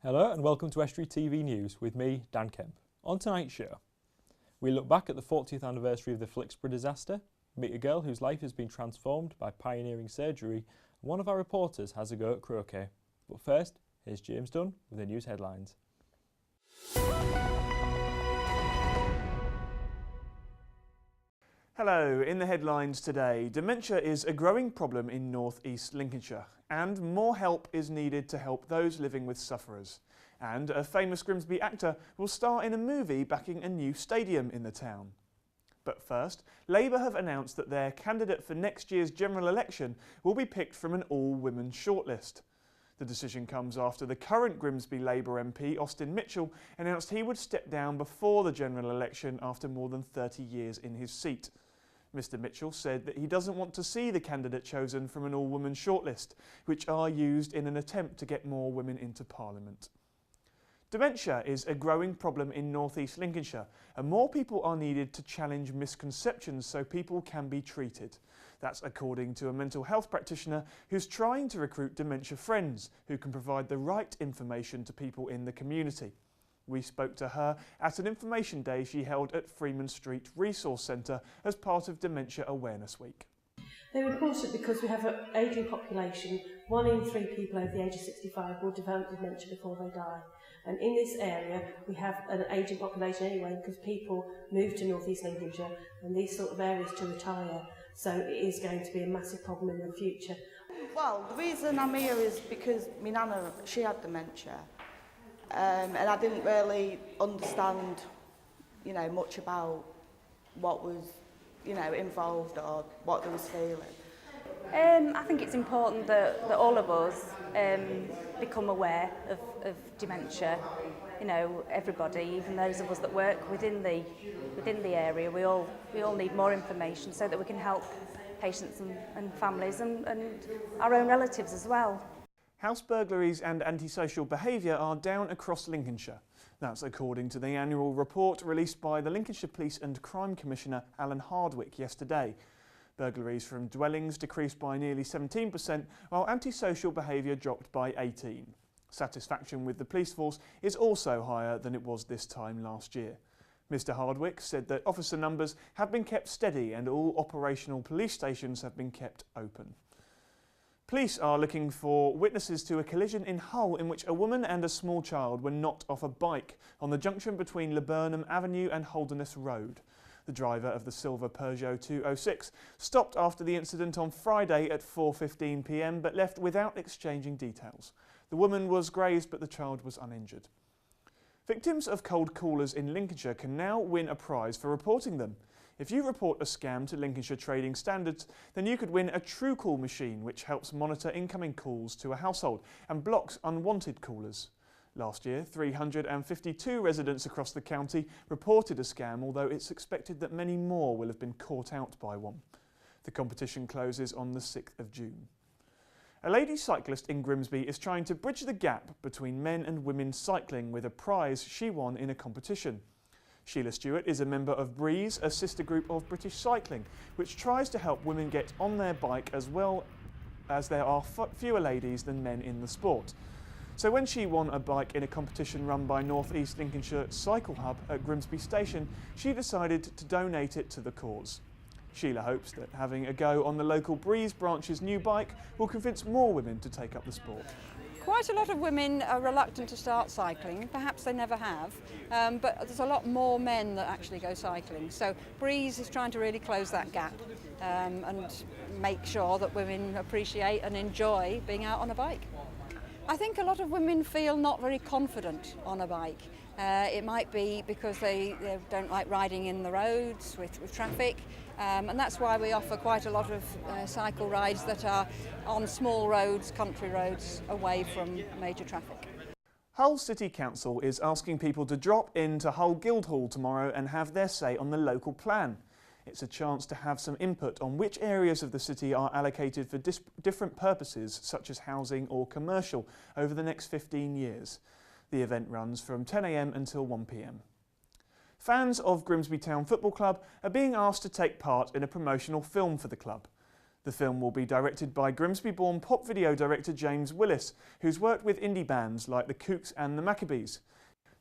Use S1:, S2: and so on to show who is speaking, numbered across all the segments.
S1: Hello and welcome to Estuary TV News with me, Dan Kemp. On tonight's show, we look back at the 40th anniversary of the Flixborough disaster, meet a girl whose life has been transformed by pioneering surgery, and one of our reporters has a go at croquet. But first, here's James Dunn with the news headlines.
S2: Hello, in the headlines today, dementia is a growing problem in North East Lincolnshire and more help is needed to help those living with sufferers. And a famous Grimsby actor will star in a movie backing a new stadium in the town. But first, Labour have announced that their candidate for next year's general election will be picked from an all-women shortlist. The decision comes after the current Grimsby Labour MP, Austin Mitchell, announced he would step down before the general election after more than 30 years in his seat. Mr Mitchell said that he doesn't want to see the candidate chosen from an all-women shortlist, which are used in an attempt to get more women into Parliament. Dementia is a growing problem in North East Lincolnshire, and more people are needed to challenge misconceptions so people can be treated. That's according to a mental health practitioner who's trying to recruit dementia friends who can provide the right information to people in the community. We spoke to her at an information day she held at Freeman Street Resource Centre as part of Dementia Awareness Week.
S3: They're important because we have an ageing population. 1 in 3 people over the age of 65 will develop dementia before they die. And in this area, we have an ageing population anyway because people move to North East Lincolnshire and these sort of areas to retire. So it is going to be a massive problem in the future.
S4: Well, the reason I'm here is because my nana, she had dementia. And I didn't really understand, much about what was, involved or what they was feeling.
S5: I think it's important that all of us become aware of dementia. Everybody, even those of us that work within the area, we all need more information so that we can help patients and families and our own relatives as well.
S2: House burglaries and antisocial behaviour are down across Lincolnshire. That's according to the annual report released by the Lincolnshire Police and Crime Commissioner Alan Hardwick yesterday. Burglaries from dwellings decreased by nearly 17%, while antisocial behaviour dropped by 18%. Satisfaction with the police force is also higher than it was this time last year. Mr Hardwick said that officer numbers have been kept steady and all operational police stations have been kept open. Police are looking for witnesses to a collision in Hull in which a woman and a small child were knocked off a bike on the junction between Laburnum Avenue and Holderness Road. The driver of the silver Peugeot 206 stopped after the incident on Friday at 4:15 p.m. but left without exchanging details. The woman was grazed but the child was uninjured. Victims of cold callers in Lincolnshire can now win a prize for reporting them. If you report a scam to Lincolnshire Trading Standards, then you could win a TrueCall machine which helps monitor incoming calls to a household and blocks unwanted callers. Last year, 352 residents across the county reported a scam, although it's expected that many more will have been caught out by one. The competition closes on the 6th of June. A lady cyclist in Grimsby is trying to bridge the gap between men and women cycling with a prize she won in a competition. Sheila Stewart is a member of Breeze, a sister group of British Cycling, which tries to help women get on their bike as well as there are fewer ladies than men in the sport. So when she won a bike in a competition run by North East Lincolnshire Cycle Hub at Grimsby Station, she decided to donate it to the cause. Sheila hopes that having a go on the local Breeze branch's new bike will convince more women to take up the sport.
S6: Quite a lot of women are reluctant to start cycling, perhaps they never have, but there's a lot more men that actually go cycling. So Breeze is trying to really close that gap and make sure that women appreciate and enjoy being out on a bike. I think a lot of women feel not very confident on a bike. It might be because they don't like riding in the roads with traffic, and that's why we offer quite a lot of cycle rides that are on small roads, country roads, away from major traffic.
S2: Hull City Council is asking people to drop into Hull Guildhall tomorrow and have their say on the local plan. It's a chance to have some input on which areas of the city are allocated for different purposes, such as housing or commercial, over the next 15 years. The event runs from 10 a.m. until 1 p.m. Fans of Grimsby Town Football Club are being asked to take part in a promotional film for the club. The film will be directed by Grimsby-born pop video director James Willis, who's worked with indie bands like the Kooks and the Maccabees.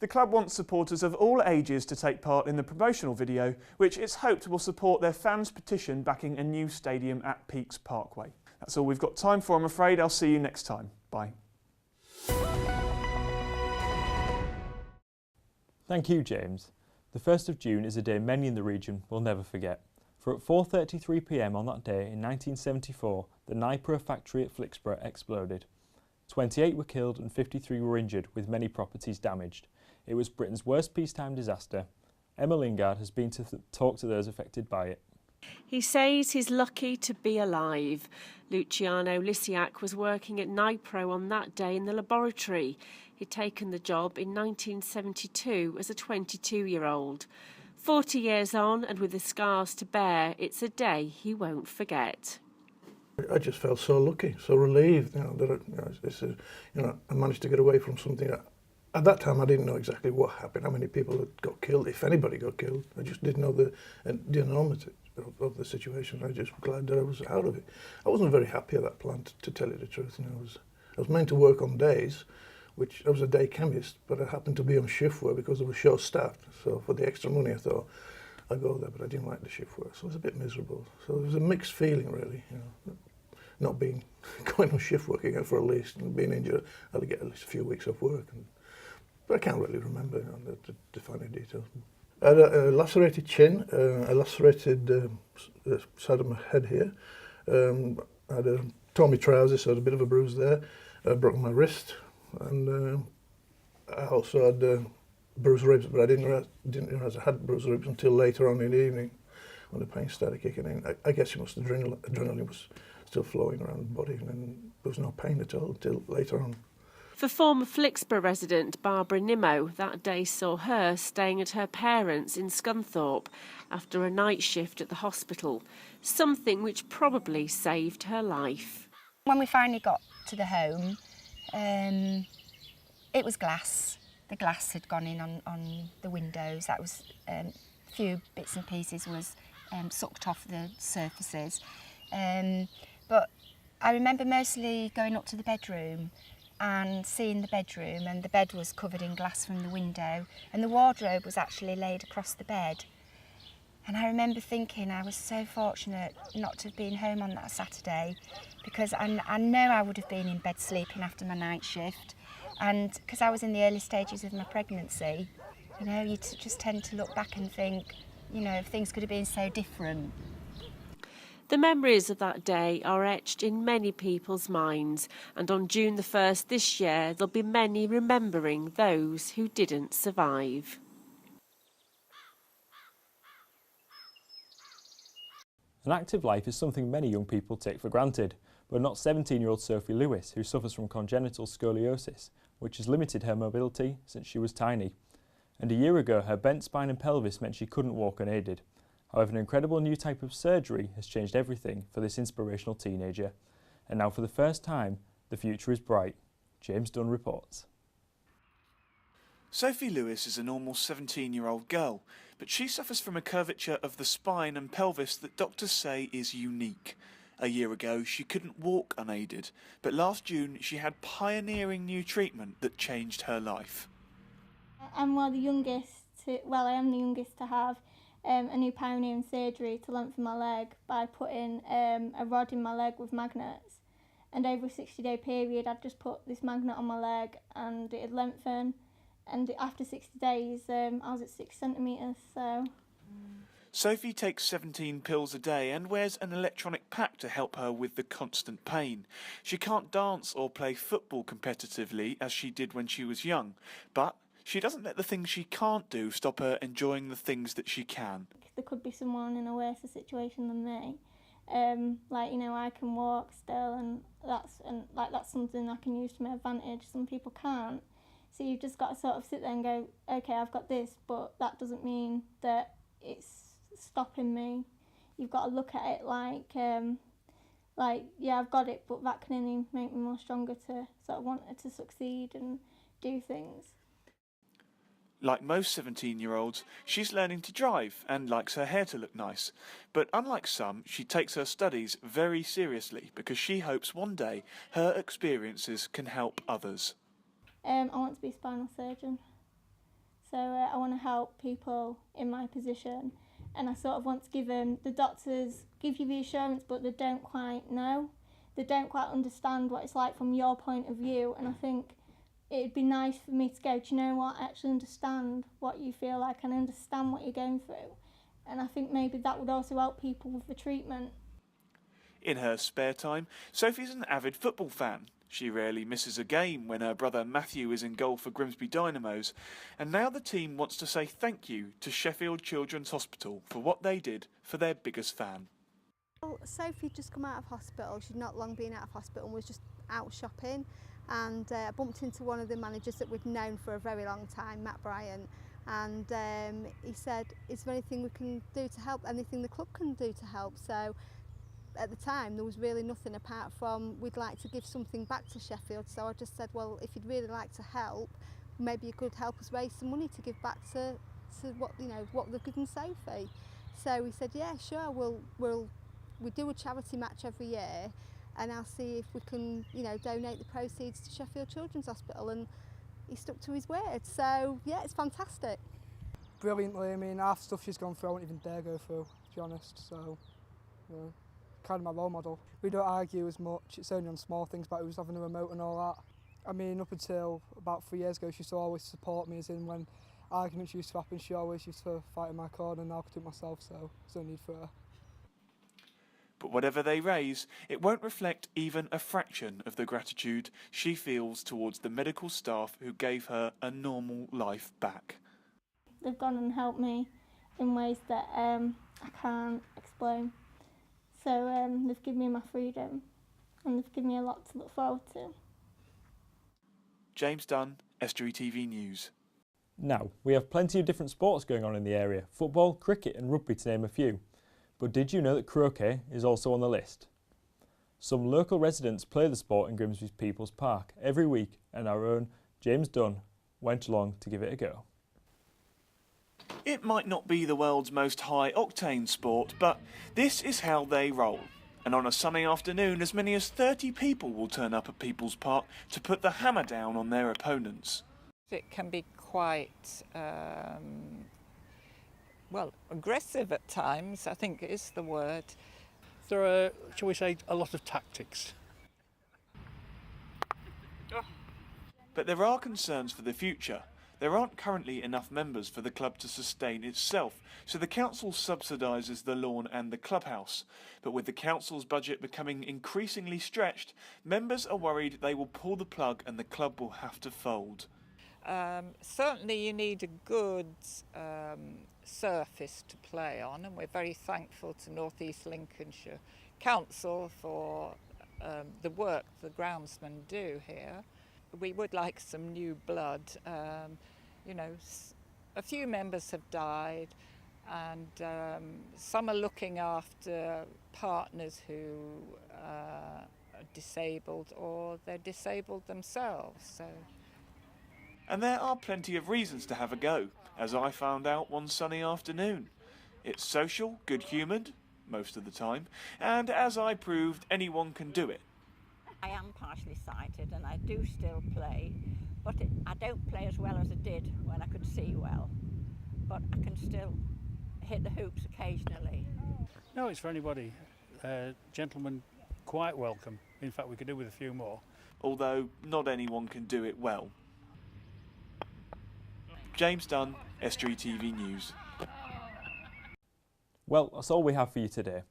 S2: The club wants supporters of all ages to take part in the promotional video, which it's hoped will support their fans' petition backing a new stadium at Peaks Parkway. That's all we've got time for, I'm afraid. I'll see you next time. Bye.
S1: Thank you, James. The 1st of June is a day many in the region will never forget. For at 4:33 p.m. on that day in 1974, the Nipro factory at Flixborough exploded. 28 were killed and 53 were injured, with many properties damaged. It was Britain's worst peacetime disaster. Emma Lingard has been to talk to those affected by it.
S7: He says he's lucky to be alive. Luciano Lisiak was working at Nipro on that day in the laboratory. He'd taken the job in 1972 as a 22-year-old. 40 years on, and with the scars to bear, it's a day he won't forget.
S8: I just felt so lucky, so relieved, that I managed to get away from something. At that time, I didn't know exactly what happened, how many people had got killed, if anybody got killed. I just didn't know the enormity of the situation. I was just glad that I was out of it. I wasn't very happy at that plant, to tell you the truth. I was meant to work on days, which I was a day chemist, but I happened to be on shift work because I was short-staffed. So for the extra money, I thought I'd go there, but I didn't like the shift work, so I was a bit miserable. So it was a mixed feeling, really. Not going on shift work again for at least, and being injured, I had to get at least a few weeks off work. But I can't really remember the finer details. I had a lacerated chin, a lacerated side of my head here. I had torn my trousers, so I had a bit of a bruise there. I broke my wrist, and I also had bruised ribs, but I didn't realise I had bruised ribs until later on in the evening when the pain started kicking in. I guess adrenaline was still flowing around the body, and then there was no pain at all until later on.
S7: For former Flixborough resident Barbara Nimmo, that day saw her staying at her parents' in Scunthorpe after a night shift at the hospital, something which probably saved her life.
S9: When we finally got to the home, it was glass. The glass had gone in on the windows. That was a few bits and pieces was sucked off the surfaces. But I remember mostly going up to the bedroom and seeing the bedroom, and the bed was covered in glass from the window, and the wardrobe was actually laid across the bed. And I remember thinking I was so fortunate not to have been home on that Saturday, because I know I would have been in bed sleeping after my night shift, and because I was in the early stages of my pregnancy, you just tend to look back and think, if things could have been so different.
S7: The memories of that day are etched in many people's minds, and on June the 1st this year there'll be many remembering those who didn't survive.
S1: An active life is something many young people take for granted, but not 17-year-old Sophie Lewis, who suffers from congenital scoliosis, which has limited her mobility since she was tiny. And a year ago, her bent spine and pelvis meant she couldn't walk unaided. However, an incredible new type of surgery has changed everything for this inspirational teenager. And now for the first time, the future is bright. James Dunn reports.
S2: Sophie Lewis is a normal 17-year-old girl, but she suffers from a curvature of the spine and pelvis that doctors say is unique. A year ago, she couldn't walk unaided, but last June she had pioneering new treatment that changed her life.
S10: I am the youngest to have a new pioneering surgery to lengthen my leg by putting a rod in my leg with magnets. And over a 60-day period, I'd just put this magnet on my leg and it'd lengthen. And after 60 days, I was at 6 centimetres, so...
S2: Sophie takes 17 pills a day and wears an electronic pack to help her with the constant pain. She can't dance or play football competitively as she did when she was young, but she doesn't let the things she can't do stop her enjoying the things that she can.
S10: There could be someone in a worse situation than me. I can walk still, and that's something I can use to my advantage. Some people can't. So you've just got to sort of sit there and go, okay, I've got this, but that doesn't mean that it's stopping me. You've got to look at it yeah, I've got it, but that can only make me more stronger to sort of want to succeed and do things.
S2: Like most 17-year-olds, she's learning to drive and likes her hair to look nice. But unlike some, she takes her studies very seriously because she hopes one day her experiences can help others.
S10: I want to be a spinal surgeon. So I want to help people in my position, and I sort of want to give them, the doctors give you reassurance but they don't quite know. They don't quite understand what it's like from your point of view, and I think it'd be nice for me to go, do you know what, I actually understand what you feel like and I understand what you're going through. And I think maybe that would also help people with the treatment.
S2: In her spare time, Sophie's an avid football fan. She rarely misses a game when her brother Matthew is in goal for Grimsby Dynamos, and now the team wants to say thank you to Sheffield Children's Hospital for what they did for their biggest fan.
S11: Well, Sophie just come out of hospital. She'd not long been out of hospital and was just out shopping, and I bumped into one of the managers that we'd known for a very long time, Matt Bryant, and he said, is there anything we can do to help, anything the club can do to help? So at the time there was really nothing apart from we'd like to give something back to Sheffield. So I just said, well, if you'd really like to help, maybe you could help us raise some money to give back to what, you know, what they've given Sophie. So he said, yeah, sure, we do a charity match every year, and I'll see if we can, you know, donate the proceeds to Sheffield Children's Hospital. And he stuck to his word. So yeah, it's fantastic.
S12: Brilliantly. I mean, half the stuff she's gone through I wouldn't even dare go through, to be honest. So yeah, kind of my role model. We don't argue as much. It's only on small things, like who's having a remote and all that. I mean, up until about 3 years ago, she used to always support me, as in when arguments used to happen, she always used to fight in my corner, and now I can do it myself, so there's no need for her.
S2: But whatever they raise, it won't reflect even a fraction of the gratitude she feels towards the medical staff who gave her a normal life back.
S10: They've gone and helped me in ways that I can't explain. So they've given me my freedom, and they've given me a lot to look forward to.
S2: James Dunn, Estuary TV News.
S1: Now, we have plenty of different sports going on in the area, football, cricket and rugby to name a few. But did you know that croquet is also on the list? Some local residents play the sport in Grimsby's People's Park every week, and our own James Dunn went along to give it a go.
S2: It might not be the world's most high-octane sport, but this is how they roll. And on a sunny afternoon, as many as 30 people will turn up at People's Park to put the hammer down on their opponents.
S13: It can be quite well, aggressive at times, I think is the word.
S14: There are, shall we say, a lot of tactics.
S2: But there are concerns for the future. There aren't currently enough members for the club to sustain itself, so the council subsidises the lawn and the clubhouse. But with the council's budget becoming increasingly stretched, members are worried they will pull the plug and the club will have to fold.
S13: Certainly you need a good surface to play on, and we're very thankful to North East Lincolnshire Council for the work the groundsmen do here. We would like some new blood. You know, a few members have died, and some are looking after partners who are disabled, or they're disabled themselves. So.
S2: And there are plenty of reasons to have a go, as I found out one sunny afternoon. It's social, good-humoured, most of the time, and as I proved, anyone can do it.
S15: I am partially sighted and I do still play, but I don't play as well as I did when I could see well, but I can still hit the hoops occasionally.
S14: No, it's for anybody. Gentlemen, quite welcome. In fact, we could do with a few more.
S2: Although not anyone can do it well. James Dunn, Estuary TV News.
S1: Well, that's all we have for you today.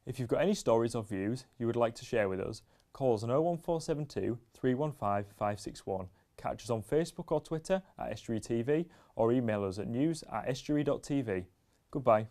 S1: If you've got any stories or views you would like to share with us, call us on 01472 315 561, catch us on Facebook or Twitter at Estuary TV, or email us at news@estuary.tv. Goodbye.